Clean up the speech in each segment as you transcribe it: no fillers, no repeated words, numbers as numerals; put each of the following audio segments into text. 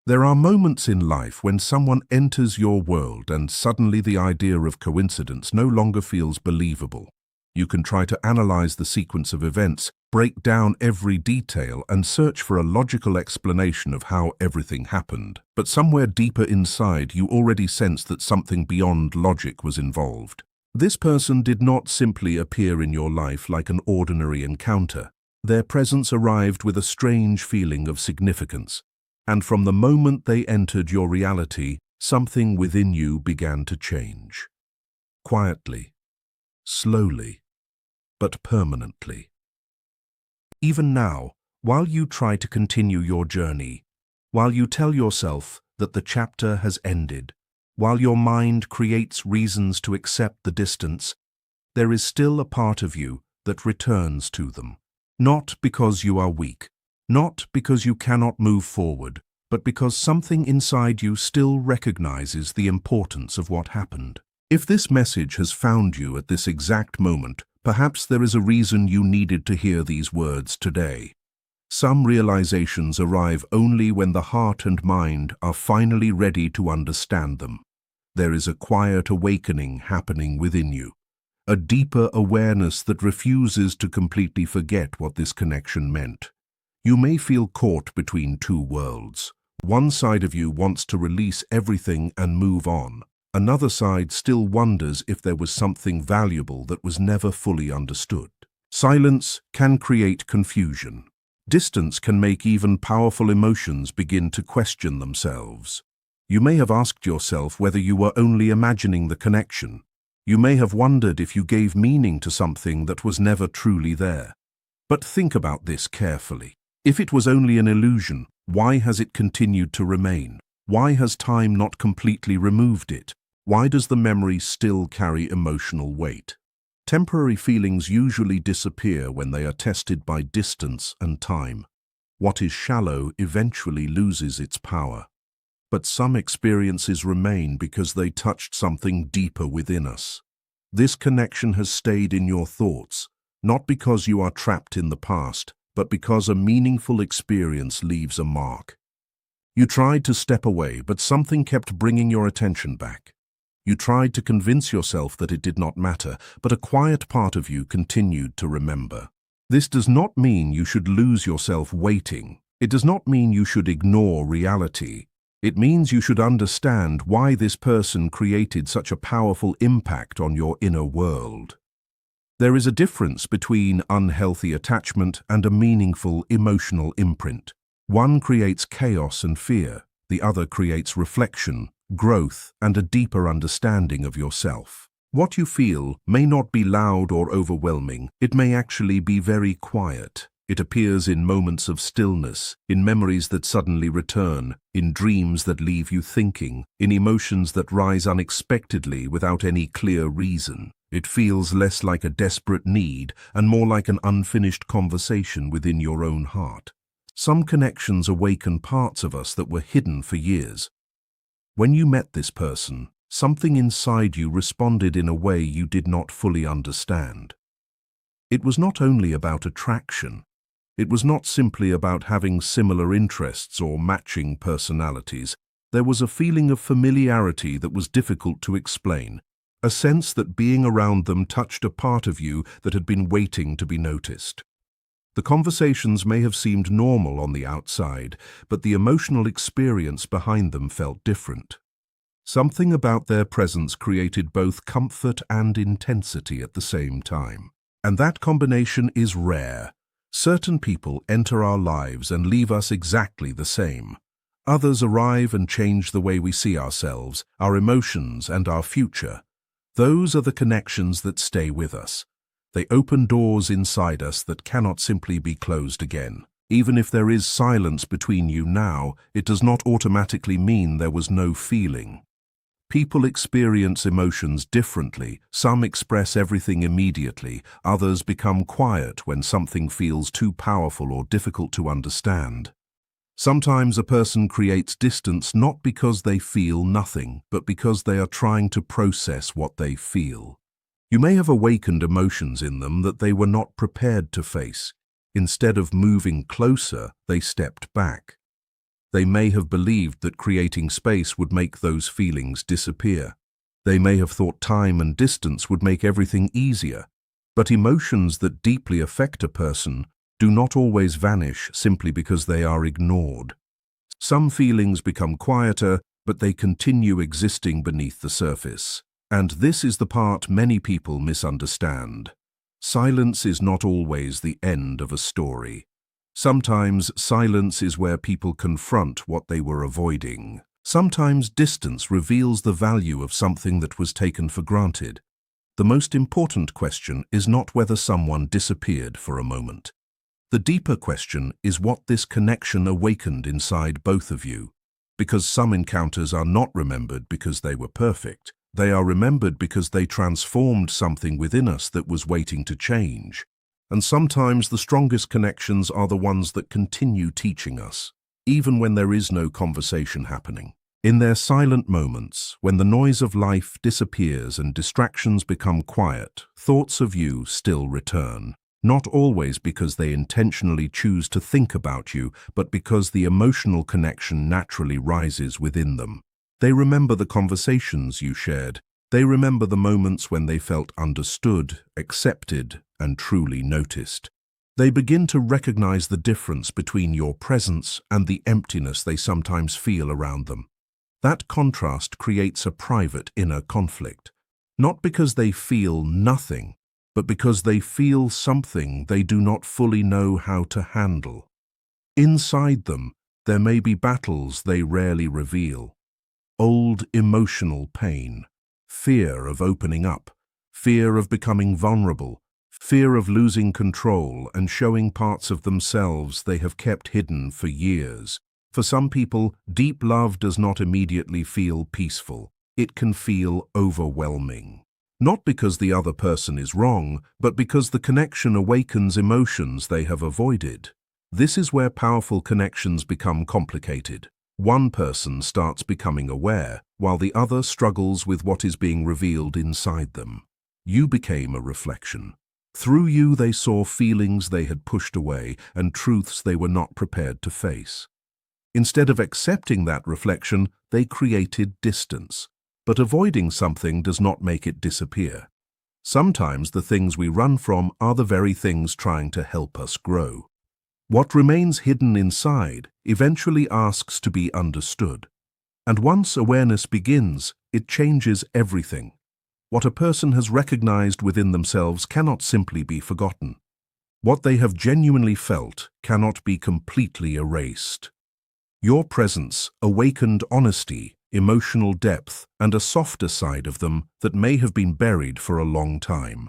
There are moments in life when someone enters your world and suddenly the idea of coincidence no longer feels believable. You can try to analyze the sequence of events, break down every detail, and search for a logical explanation of how everything happened. But somewhere deeper inside, you already sense that something beyond logic was involved. This person did not simply appear in your life like an ordinary encounter. Their presence arrived with a strange feeling of significance. And from the moment they entered your reality, something within you began to change. Quietly, slowly, but permanently. Even now, while you try to continue your journey, while you tell yourself that the chapter has ended, while your mind creates reasons to accept the distance, there is still a part of you that returns to them. Not because you are weak, not because you cannot move forward, but because something inside you still recognizes the importance of what happened. If this message has found you at this exact moment, perhaps there is a reason you needed to hear these words today. Some realizations arrive only when the heart and mind are finally ready to understand them. There is a quiet awakening happening within you, a deeper awareness that refuses to completely forget what this connection meant. You may feel caught between two worlds. One side of you wants to release everything and move on. Another side still wonders if there was something valuable that was never fully understood. Silence can create confusion. Distance can make even powerful emotions begin to question themselves. You may have asked yourself whether you were only imagining the connection. You may have wondered if you gave meaning to something that was never truly there. But think about this carefully. If it was only an illusion, why has it continued to remain? Why has time not completely removed it? Why does the memory still carry emotional weight? Temporary feelings usually disappear when they are tested by distance and time. What is shallow eventually loses its power. But some experiences remain because they touched something deeper within us. This connection has stayed in your thoughts, not because you are trapped in the past, but because a meaningful experience leaves a mark. You tried to step away, but something kept bringing your attention back. You tried to convince yourself that it did not matter, but a quiet part of you continued to remember. This does not mean you should lose yourself waiting. It does not mean you should ignore reality. It means you should understand why this person created such a powerful impact on your inner world. There is a difference between unhealthy attachment and a meaningful emotional imprint. One creates chaos and fear, the other creates reflection, growth, and a deeper understanding of yourself. What you feel may not be loud or overwhelming, it may actually be very quiet. It appears in moments of stillness, in memories that suddenly return, in dreams that leave you thinking, in emotions that rise unexpectedly without any clear reason. It feels less like a desperate need and more like an unfinished conversation within your own heart. Some connections awaken parts of us that were hidden for years. When you met this person, something inside you responded in a way you did not fully understand. It was not only about attraction. It was not simply about having similar interests or matching personalities. There was a feeling of familiarity that was difficult to explain, a sense that being around them touched a part of you that had been waiting to be noticed. The conversations may have seemed normal on the outside, but the emotional experience behind them felt different. Something about their presence created both comfort and intensity at the same time. And that combination is rare. Certain people enter our lives and leave us exactly the same. Others arrive and change the way we see ourselves, our emotions, and our future. Those are the connections that stay with us. They open doors inside us that cannot simply be closed again. Even if there is silence between you now, it does not automatically mean there was no feeling. People experience emotions differently. Some express everything immediately. Others become quiet when something feels too powerful or difficult to understand. Sometimes a person creates distance not because they feel nothing, but because they are trying to process what they feel. You may have awakened emotions in them that they were not prepared to face. Instead of moving closer, they stepped back. They may have believed that creating space would make those feelings disappear. They may have thought time and distance would make everything easier. But emotions that deeply affect a person do not always vanish simply because they are ignored. Some feelings become quieter, but they continue existing beneath the surface. And this is the part many people misunderstand. Silence is not always the end of a story. Sometimes silence is where people confront what they were avoiding. Sometimes distance reveals the value of something that was taken for granted. The most important question is not whether someone disappeared for a moment. The deeper question is what this connection awakened inside both of you. Because some encounters are not remembered because they were perfect. They are remembered because they transformed something within us that was waiting to change. And sometimes the strongest connections are the ones that continue teaching us, even when there is no conversation happening. In their silent moments, when the noise of life disappears and distractions become quiet, thoughts of you still return. Not always because they intentionally choose to think about you, but because the emotional connection naturally rises within them. They remember the conversations you shared. They remember the moments when they felt understood, accepted, and truly noticed. They begin to recognize the difference between your presence and the emptiness they sometimes feel around them. That contrast creates a private inner conflict, not because they feel nothing, but because they feel something they do not fully know how to handle. Inside them, there may be battles they rarely reveal. Old emotional pain, fear of opening up, fear of becoming vulnerable, fear of losing control and showing parts of themselves they have kept hidden for years. For some people, deep love does not immediately feel peaceful. It can feel overwhelming. Not because the other person is wrong, but because the connection awakens emotions they have avoided. This is where powerful connections become complicated. One person starts becoming aware, while the other struggles with what is being revealed inside them. You became a reflection. Through you they saw feelings they had pushed away and truths they were not prepared to face. Instead of accepting that reflection, they created distance. But avoiding something does not make it disappear. Sometimes the things we run from are the very things trying to help us grow. What remains hidden inside eventually asks to be understood. And once awareness begins, it changes everything. What a person has recognized within themselves cannot simply be forgotten. What they have genuinely felt cannot be completely erased. Your presence awakened honesty, emotional depth, and a softer side of them that may have been buried for a long time.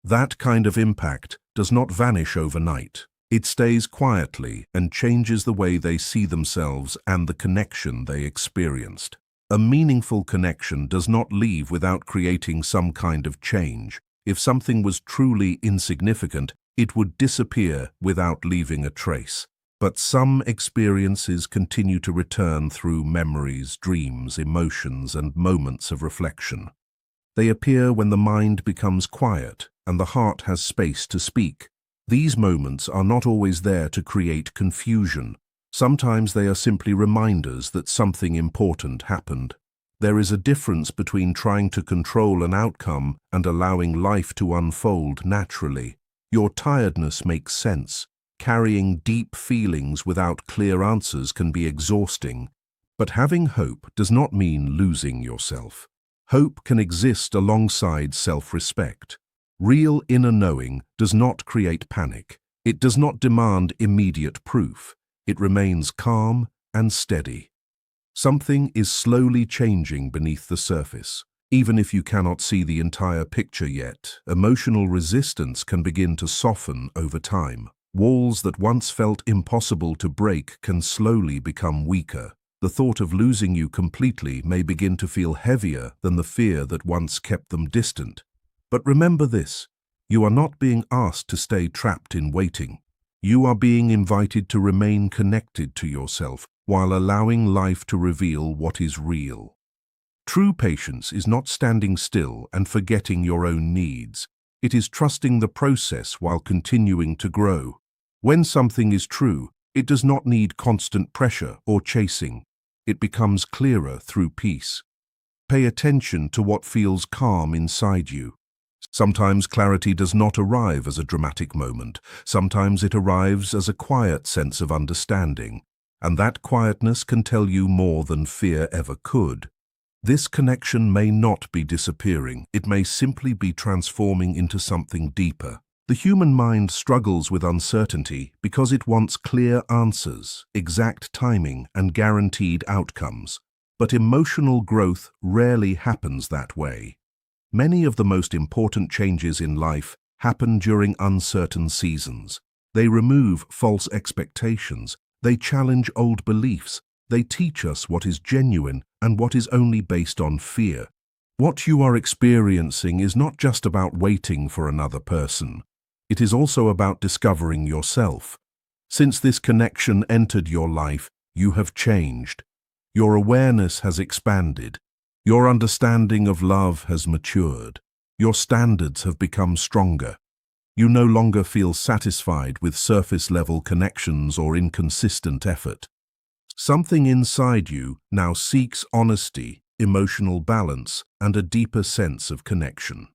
That kind of impact does not vanish overnight. It stays quietly and changes the way they see themselves and the connection they experienced. A meaningful connection does not leave without creating some kind of change. If something was truly insignificant, it would disappear without leaving a trace. But some experiences continue to return through memories, dreams, emotions, and moments of reflection. They appear when the mind becomes quiet and the heart has space to speak. These moments are not always there to create confusion. Sometimes they are simply reminders that something important happened. There is a difference between trying to control an outcome and allowing life to unfold naturally. Your tiredness makes sense. Carrying deep feelings without clear answers can be exhausting, but having hope does not mean losing yourself. Hope can exist alongside self-respect. Real inner knowing does not create panic. It does not demand immediate proof. It remains calm and steady. Something is slowly changing beneath the surface. Even if you cannot see the entire picture yet, emotional resistance can begin to soften over time. Walls that once felt impossible to break can slowly become weaker. The thought of losing you completely may begin to feel heavier than the fear that once kept them distant. But remember this, you are not being asked to stay trapped in waiting. You are being invited to remain connected to yourself while allowing life to reveal what is real. True patience is not standing still and forgetting your own needs. It is trusting the process while continuing to grow. When something is true, It does not need constant pressure or chasing. It becomes clearer through peace. Pay attention to what feels calm inside you. Sometimes clarity does not arrive as a dramatic moment. Sometimes it arrives as a quiet sense of understanding, and that quietness can tell you more than fear ever could. This connection may not be disappearing. It may simply be transforming into something deeper. The human mind struggles with uncertainty because it wants clear answers, exact timing, and guaranteed outcomes. But emotional growth rarely happens that way. Many of the most important changes in life happen during uncertain seasons. They remove false expectations. They challenge old beliefs. They teach us what is genuine and what is only based on fear. What you are experiencing is not just about waiting for another person. It is also about discovering yourself. Since this connection entered your life, you have changed. Your awareness has expanded. Your understanding of love has matured. Your standards have become stronger. You no longer feel satisfied with surface-level connections or inconsistent effort. Something inside you now seeks honesty, emotional balance, and a deeper sense of connection.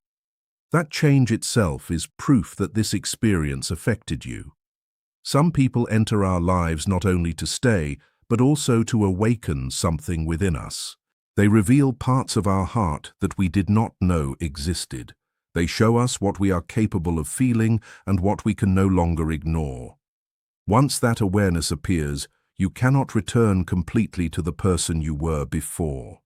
That change itself is proof that this experience affected you. Some people enter our lives not only to stay, but also to awaken something within us. They reveal parts of our heart that we did not know existed. They show us what we are capable of feeling and what we can no longer ignore. Once that awareness appears, you cannot return completely to the person you were before.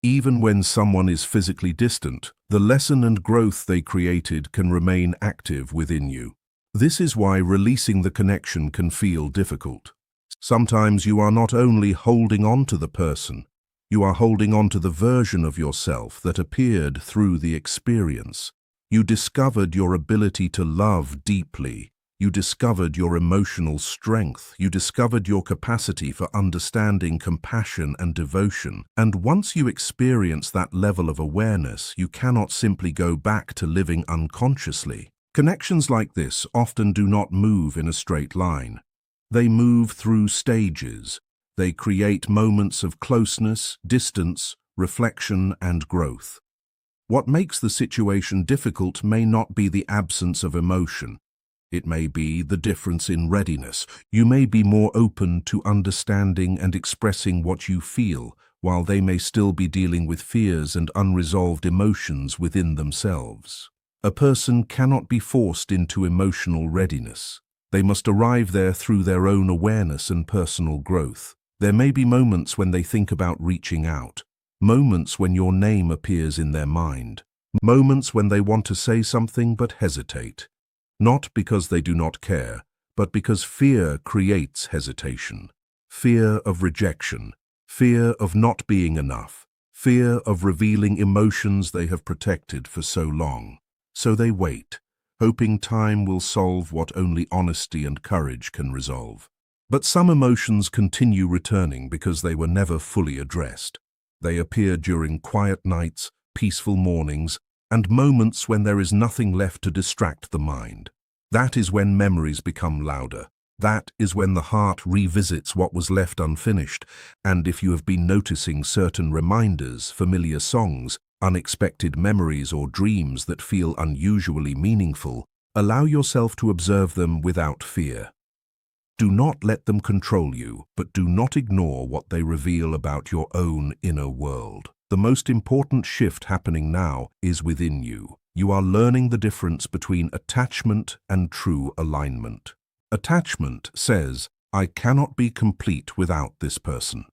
Even when someone is physically distant, the lesson and growth they created can remain active within you. This is why releasing the connection can feel difficult. Sometimes you are not only holding on to the person, you are holding on to the version of yourself that appeared through the experience. You discovered your ability to love deeply. You discovered your emotional strength. You discovered your capacity for understanding, compassion, and devotion. And once you experience that level of awareness, you cannot simply go back to living unconsciously. Connections like this often do not move in a straight line. They move through stages. They create moments of closeness, distance, reflection, and growth. What makes the situation difficult may not be the absence of emotion. It may be the difference in readiness. You may be more open to understanding and expressing what you feel, while they may still be dealing with fears and unresolved emotions within themselves. A person cannot be forced into emotional readiness. They must arrive there through their own awareness and personal growth. There may be moments when they think about reaching out, moments when your name appears in their mind, moments when they want to say something but hesitate. Not because they do not care, but because fear creates hesitation. Fear of rejection, fear of not being enough, fear of revealing emotions they have protected for so long. So they wait, hoping time will solve what only honesty and courage can resolve. But some emotions continue returning because they were never fully addressed. They appear during quiet nights, peaceful mornings, and moments when there is nothing left to distract the mind. That is when memories become louder. That is when the heart revisits what was left unfinished. And if you have been noticing certain reminders, familiar songs, unexpected memories, or dreams that feel unusually meaningful, allow yourself to observe them without fear. Do not let them control you, but do not ignore what they reveal about your own inner world. The most important shift happening now is within you. You are learning the difference between attachment and true alignment. Attachment says, I cannot be complete without this person.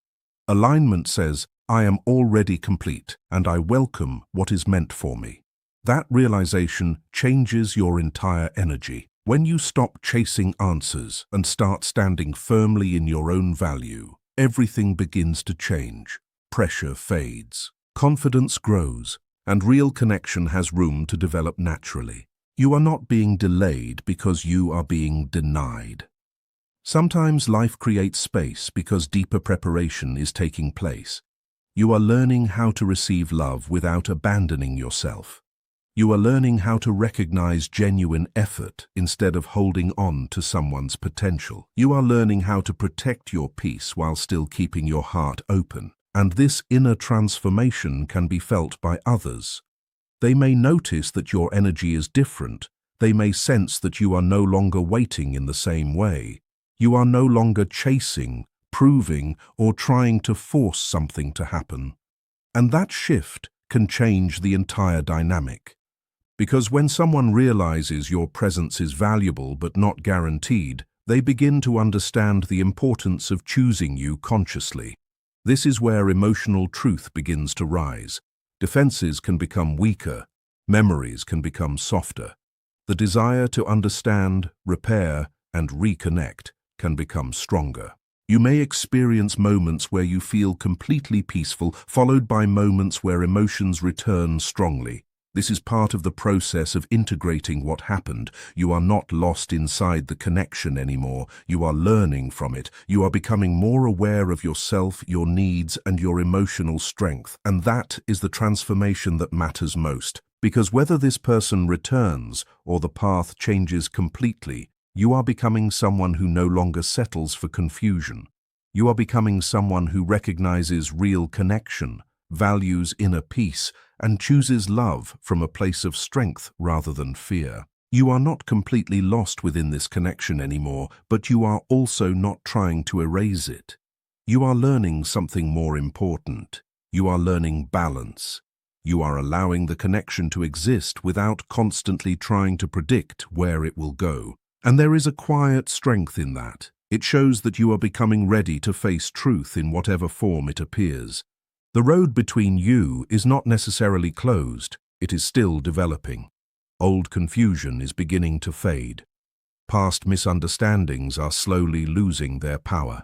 Alignment says, I am already complete and I welcome what is meant for me. That realization changes your entire energy. When you stop chasing answers and start standing firmly in your own value, everything begins to change. Pressure fades, confidence grows, and real connection has room to develop naturally. You are not being delayed because you are being denied. Sometimes life creates space because deeper preparation is taking place. You are learning how to receive love without abandoning yourself. You are learning how to recognize genuine effort instead of holding on to someone's potential. You are learning how to protect your peace while still keeping your heart open. And this inner transformation can be felt by others. They may notice that your energy is different. They may sense that you are no longer waiting in the same way. You are no longer chasing, proving, or trying to force something to happen. And that shift can change the entire dynamic. Because when someone realizes your presence is valuable but not guaranteed, they begin to understand the importance of choosing you consciously. This is where emotional truth begins to rise. Defenses can become weaker, memories can become softer. The desire to understand, repair, and reconnect can become stronger. You may experience moments where you feel completely peaceful, followed by moments where emotions return strongly. This is part of the process of integrating what happened. You are not lost inside the connection anymore. You are learning from it. You are becoming more aware of yourself, your needs, and your emotional strength. And that is the transformation that matters most. Because whether this person returns or the path changes completely, you are becoming someone who no longer settles for confusion. You are becoming someone who recognizes real connection, values inner peace, and chooses love from a place of strength rather than fear. You are not completely lost within this connection anymore, but you are also not trying to erase it. You are learning something more important. You are learning balance. You are allowing the connection to exist without constantly trying to predict where it will go. And there is a quiet strength in that. It shows that you are becoming ready to face truth in whatever form it appears. The road between you is not necessarily closed, it is still developing. Old confusion is beginning to fade. Past misunderstandings are slowly losing their power.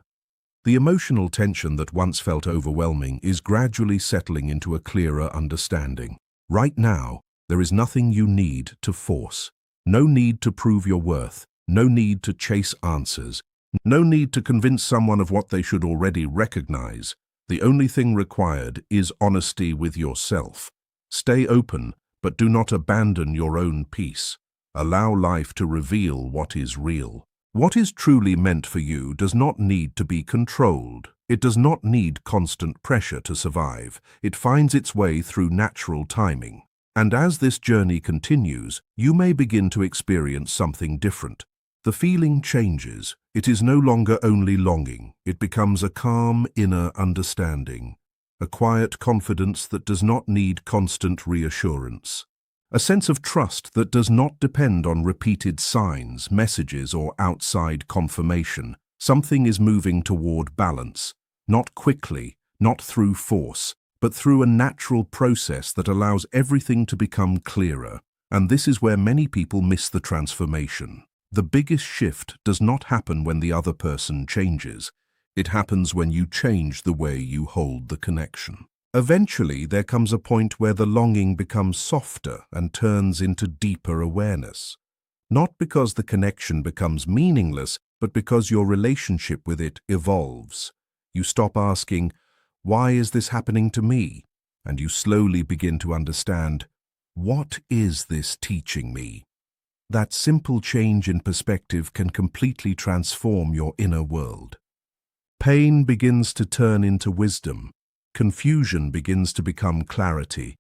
The emotional tension that once felt overwhelming is gradually settling into a clearer understanding. Right now, there is nothing you need to force. No need to prove your worth. No need to chase answers. No need to convince someone of what they should already recognize. The only thing required is honesty with yourself. Stay open, but do not abandon your own peace. Allow life to reveal what is real. What is truly meant for you does not need to be controlled. It does not need constant pressure to survive. It finds its way through natural timing. And as this journey continues, you may begin to experience something different. The feeling changes. It is no longer only longing. It becomes a calm inner understanding, a quiet confidence that does not need constant reassurance, a sense of trust that does not depend on repeated signs, messages, or outside confirmation. Something is moving toward balance, not quickly, not through force, but through a natural process that allows everything to become clearer. And this is where many people miss the transformation. The biggest shift does not happen when the other person changes. It happens when you change the way you hold the connection. Eventually, there comes a point where the longing becomes softer and turns into deeper awareness. Not because the connection becomes meaningless, but because your relationship with it evolves. You stop asking, "Why is this happening to me?" And you slowly begin to understand, "What is this teaching me?" That simple change in perspective can completely transform your inner world. Pain begins to turn into wisdom. Confusion begins to become clarity.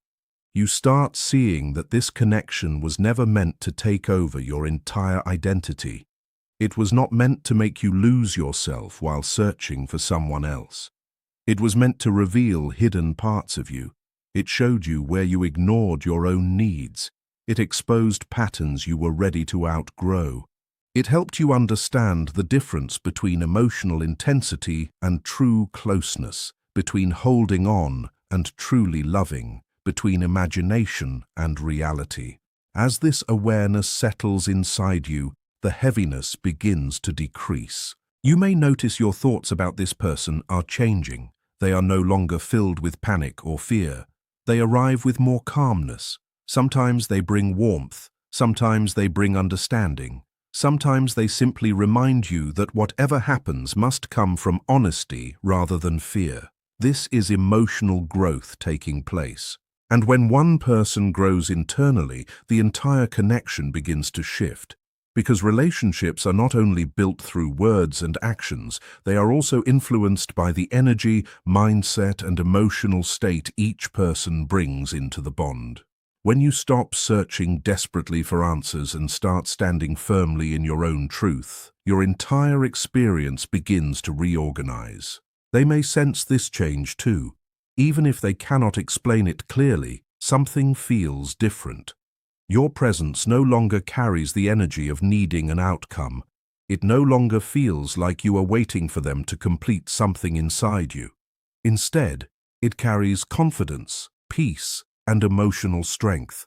You start seeing that this connection was never meant to take over your entire identity. It was not meant to make you lose yourself while searching for someone else. It was meant to reveal hidden parts of you. It showed you where you ignored your own needs. It exposed patterns you were ready to outgrow. It helped you understand the difference between emotional intensity and true closeness, between holding on and truly loving, between imagination and reality. As this awareness settles inside you, the heaviness begins to decrease. You may notice your thoughts about this person are changing. They are no longer filled with panic or fear. They arrive with more calmness. Sometimes they bring warmth, sometimes they bring understanding, sometimes they simply remind you that whatever happens must come from honesty rather than fear. This is emotional growth taking place. And when one person grows internally, the entire connection begins to shift. Because relationships are not only built through words and actions, they are also influenced by the energy, mindset, and emotional state each person brings into the bond. When you stop searching desperately for answers and start standing firmly in your own truth, your entire experience begins to reorganize. They may sense this change too. Even if they cannot explain it clearly, something feels different. Your presence no longer carries the energy of needing an outcome. It no longer feels like you are waiting for them to complete something inside you. Instead, it carries confidence, peace, and emotional strength.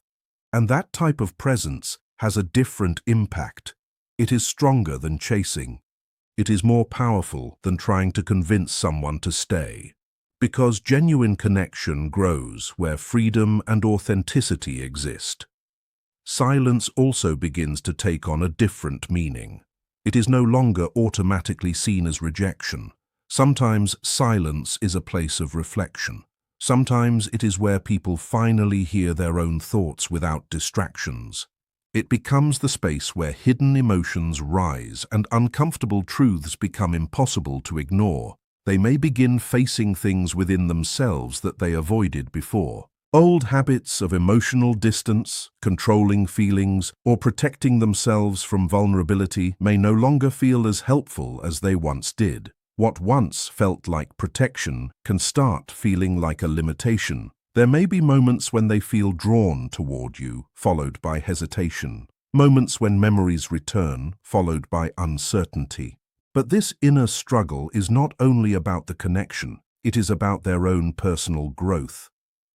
And that type of presence has a different impact. It is stronger than chasing. It is more powerful than trying to convince someone to stay. Because genuine connection grows where freedom and authenticity exist. Silence also begins to take on a different meaning. It is no longer automatically seen as rejection. Sometimes silence is a place of reflection. Sometimes it is where people finally hear their own thoughts without distractions. It becomes the space where hidden emotions rise and uncomfortable truths become impossible to ignore. They may begin facing things within themselves that they avoided before. Old habits of emotional distance, controlling feelings, or protecting themselves from vulnerability may no longer feel as helpful as they once did. What once felt like protection can start feeling like a limitation. There may be moments when they feel drawn toward you, followed by hesitation. Moments when memories return, followed by uncertainty. But this inner struggle is not only about the connection, it is about their own personal growth.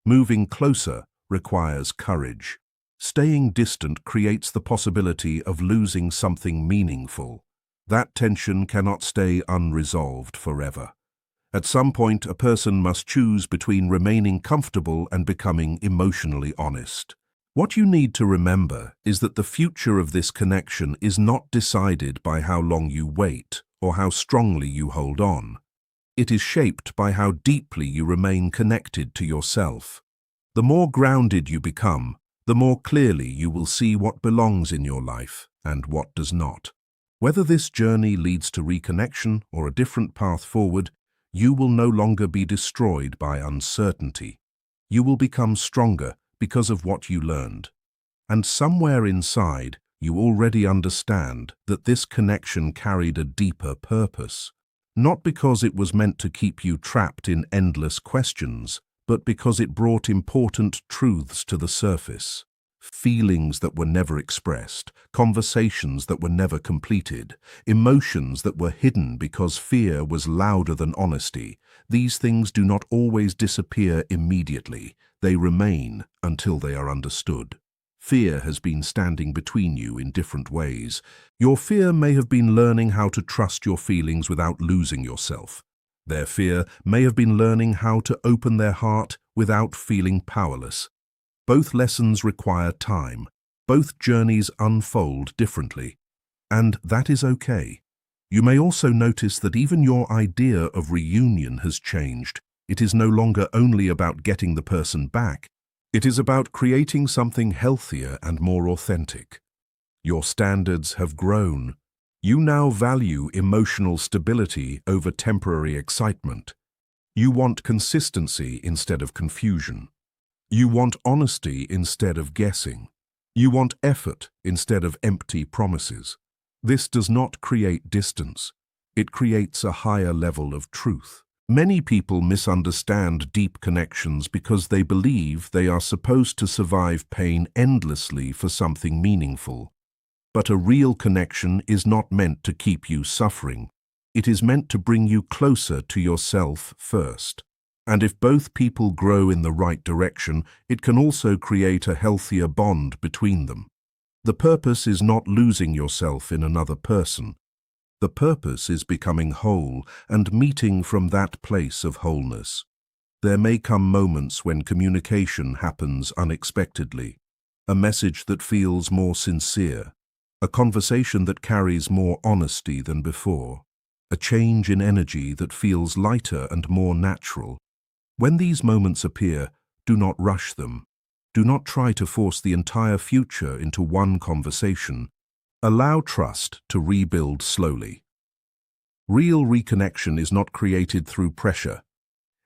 Moving closer requires courage. Staying distant creates the possibility of losing something meaningful. That tension cannot stay unresolved forever. At some point, a person must choose between remaining comfortable and becoming emotionally honest. What you need to remember is that the future of this connection is not decided by how long you wait or how strongly you hold on. It is shaped by how deeply you remain connected to yourself. The more grounded you become, the more clearly you will see what belongs in your life and what does not. Whether this journey leads to reconnection or a different path forward, you will no longer be destroyed by uncertainty. You will become stronger because of what you learned. And somewhere inside, you already understand that this connection carried a deeper purpose. Not because it was meant to keep you trapped in endless questions, but because it brought important truths to the surface. Feelings that were never expressed, conversations that were never completed, emotions that were hidden because fear was louder than honesty. These things do not always disappear immediately. They remain until they are understood. Fear has been standing between you in different ways. Your fear may have been learning how to trust your feelings without losing yourself. Their fear may have been learning how to open their heart without feeling powerless. Both lessons require time. Both journeys unfold differently. And that is okay. You may also notice that even your idea of reunion has changed. It is no longer only about getting the person back. It is about creating something healthier and more authentic. Your standards have grown. You now value emotional stability over temporary excitement. You want consistency instead of confusion. You want honesty instead of guessing. You want effort instead of empty promises. This does not create distance. It creates a higher level of truth. Many people misunderstand deep connections because they believe they are supposed to survive pain endlessly for something meaningful. But a real connection is not meant to keep you suffering. It is meant to bring you closer to yourself first. And if both people grow in the right direction, it can also create a healthier bond between them. The purpose is not losing yourself in another person. The purpose is becoming whole and meeting from that place of wholeness. There may come moments when communication happens unexpectedly, a message that feels more sincere, a conversation that carries more honesty than before, a change in energy that feels lighter and more natural. When these moments appear, Do not rush them. Do not try to force the entire future into one conversation. Allow trust to rebuild slowly. Real reconnection is not created through pressure.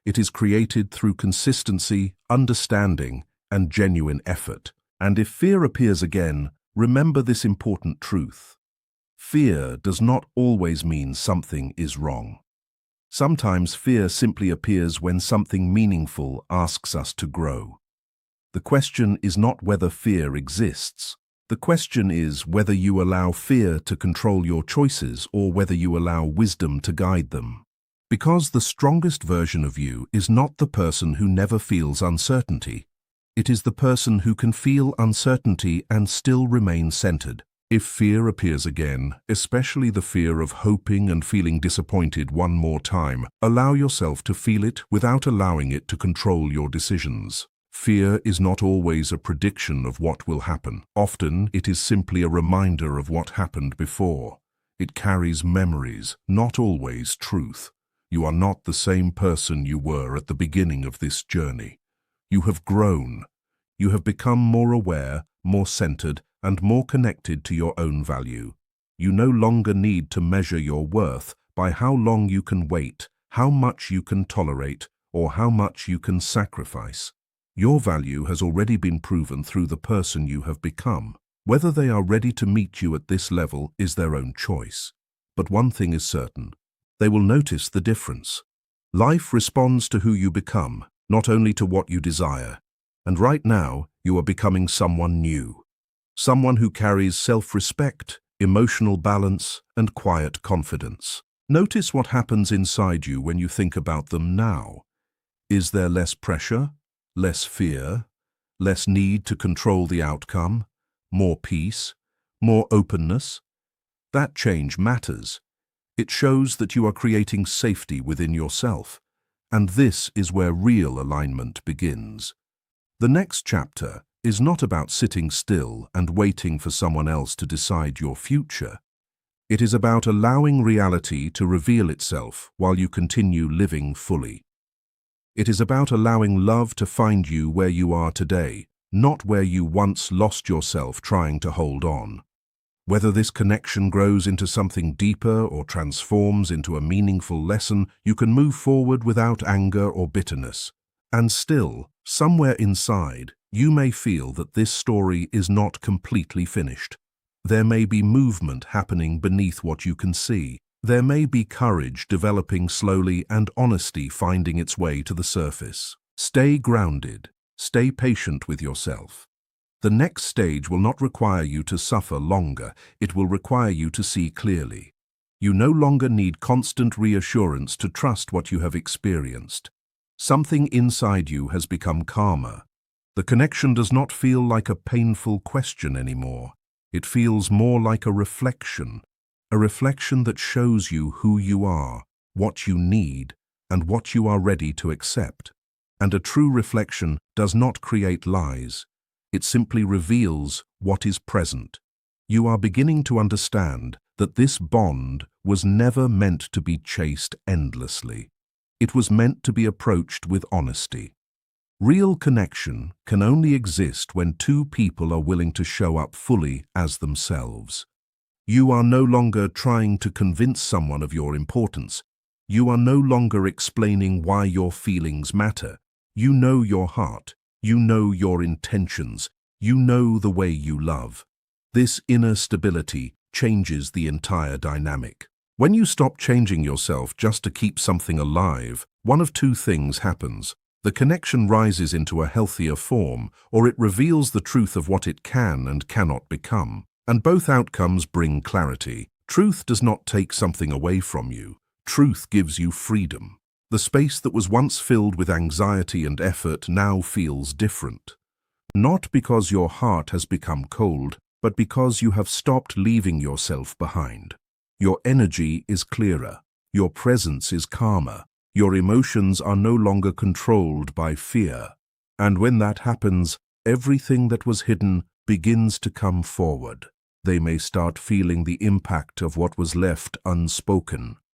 It is created through consistency, understanding, and genuine effort. And if fear appears again, remember this important truth. Fear does not always mean something is wrong. Sometimes fear simply appears when something meaningful asks us to grow. The question is not whether fear exists. The question is whether you allow fear to control your choices or whether you allow wisdom to guide them. Because the strongest version of you is not the person who never feels uncertainty. It is the person who can feel uncertainty and still remain centered. If fear appears again, especially the fear of hoping and feeling disappointed one more time, allow yourself to feel it without allowing it to control your decisions. Fear is not always a prediction of what will happen. Often, it is simply a reminder of what happened before. It carries memories, not always truth. You are not the same person you were at the beginning of this journey. You have grown. You have become more aware, more centered, and more connected to your own value. You no longer need to measure your worth by how long you can wait, how much you can tolerate, or how much you can sacrifice. Your value has already been proven through the person you have become. Whether they are ready to meet you at this level is their own choice. But one thing is certain. They will notice the difference. Life responds to who you become, not only to what you desire. And right now, you are becoming someone new. Someone who carries self-respect, emotional balance, and quiet confidence. Notice what happens inside you when you think about them now. Is there less pressure? Less fear, less need to control the outcome, more peace, more openness? That change matters. It shows that you are creating safety within yourself, and this is where real alignment begins. The next chapter is not about sitting still and waiting for someone else to decide your future. It is about allowing reality to reveal itself while you continue living fully. It is about allowing love to find you where you are today, not where you once lost yourself trying to hold on. Whether this connection grows into something deeper or transforms into a meaningful lesson, you can move forward without anger or bitterness. And still, somewhere inside, you may feel that this story is not completely finished. There may be movement happening beneath what you can see. There may be courage developing slowly and honesty finding its way to the surface. Stay grounded. Stay patient with yourself. The next stage will not require you to suffer longer. It will require you to see clearly. You no longer need constant reassurance to trust what you have experienced. Something inside you has become calmer. The connection does not feel like a painful question anymore. It feels more like a reflection that shows you who you are, what you need, and what you are ready to accept. And a true reflection does not create lies. It simply reveals what is present. You are beginning to understand that this bond was never meant to be chased endlessly. It was meant to be approached with honesty. Real connection can only exist when two people are willing to show up fully as themselves. You are no longer trying to convince someone of your importance. You are no longer explaining why your feelings matter. You know your heart. You know your intentions. You know the way you love. This inner stability changes the entire dynamic. When you stop changing yourself just to keep something alive, one of two things happens. The connection rises into a healthier form, or it reveals the truth of what it can and cannot become. And both outcomes bring clarity. Truth does not take something away from you. Truth gives you freedom. The space that was once filled with anxiety and effort now feels different. Not because your heart has become cold, but because you have stopped leaving yourself behind. Your energy is clearer. Your presence is calmer. Your emotions are no longer controlled by fear. And when that happens, everything that was hidden begins to come forward. They may start feeling the impact of what was left unspoken.